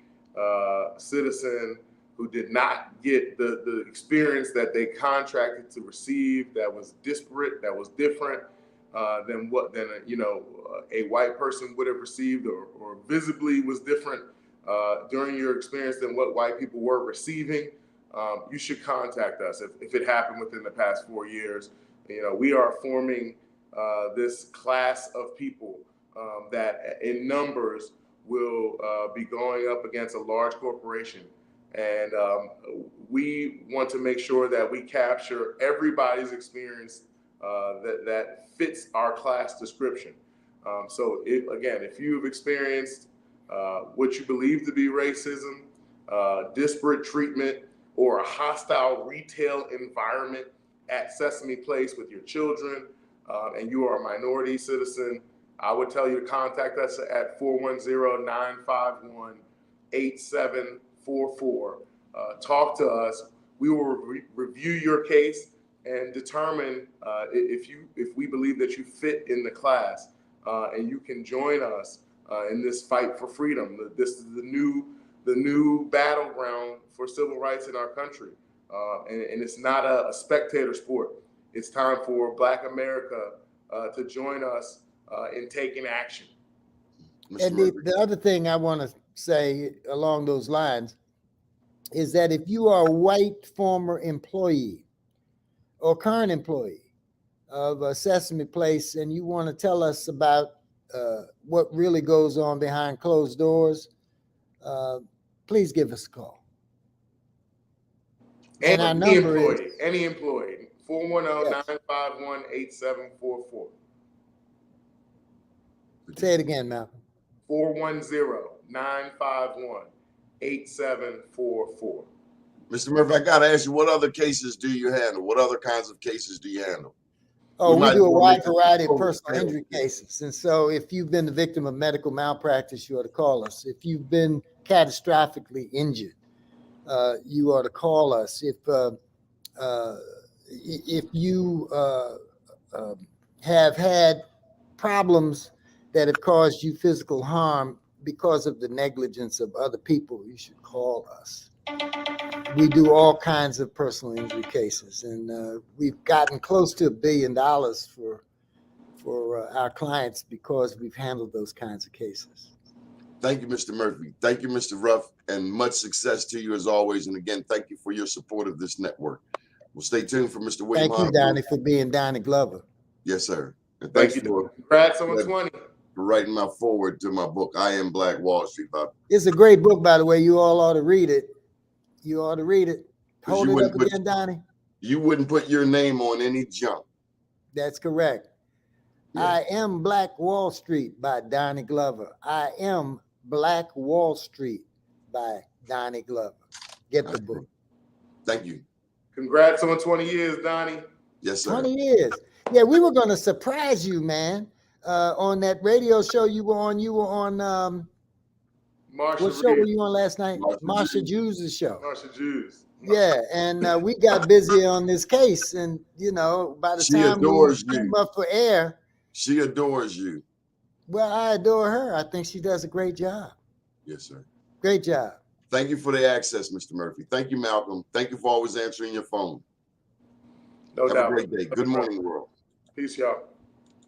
citizen who did not get the experience that they contracted to receive, that was disparate, that was different than a white person would have received, or visibly was different during your experience than what white people were receiving, you should contact us if it happened within the past 4 years. You know, we are forming this class of people that in numbers will be going up against a large corporation. And we want to make sure that we capture everybody's experience that fits our class description. So if you've experienced what you believe to be racism, disparate treatment, or a hostile retail environment at Sesame Place with your children, and you are a minority citizen, I would tell you to contact us at 410-951-8744. Talk to us. We will review your case and determine if we believe that you fit in the class, and you can join us in this fight for freedom. This is the new battleground for civil rights in our country, and it's not a spectator sport. It's time for Black America to join us in taking action. And the other thing I want to say along those lines is that if you are a white former employee or current employee of Sesame Place and you want to tell us about what really goes on behind closed doors, please give us a call. And our number is any employee, 410-951-8744. Say it again, Malcolm. 410-951-8744. Mr. Murphy, I got to ask you, what other cases do you handle? What other kinds of cases do you handle? Oh, we do a wide variety of personal injury cases. And so if you've been the victim of medical malpractice, you ought to call us. If you've been catastrophically injured, you ought to call us. If you have had problems that have caused you physical harm because of the negligence of other people, you should call us. We do all kinds of personal injury cases, and we've gotten close to $1 billion for our clients because we've handled those kinds of cases. Thank you, Mr. Murphy. Thank you, Mr. Ruff, and much success to you as always. And again, thank you for your support of this network. We'll stay tuned for Mr. William. Thank you, Donnie, for being Donnie Glover. Yes, sir. And Thank thanks you. Congrats on 20. for writing my foreword to my book, I Am Black Wall Street. It's a great book, by the way. You all ought to read it. You ought to read it. Hold it up again, Donnie. You wouldn't put your name on any junk. That's correct. Yeah. I Am Black Wall Street by Donnie Glover. I Am Black Wall Street by Donnie Glover. Get the book. Thank you. Congrats on 20 years, Donnie. Yes, sir. 20 years. Yeah, we were going to surprise you, man. On that radio show you were on, Marsha what show were you on last night? Marsha Jew's show. Marsha Jew's. Yeah, and we got busy on this case, and you know, by the She time adores we you. came up for air, She adores you. well, I adore her. I think she does a great job. Yes, sir. Great job. Thank you for the access, Mr. Murphy. Thank you, Malcolm. Thank you for always answering your phone. No doubt. Have a great day. Good morning, world. Peace, y'all.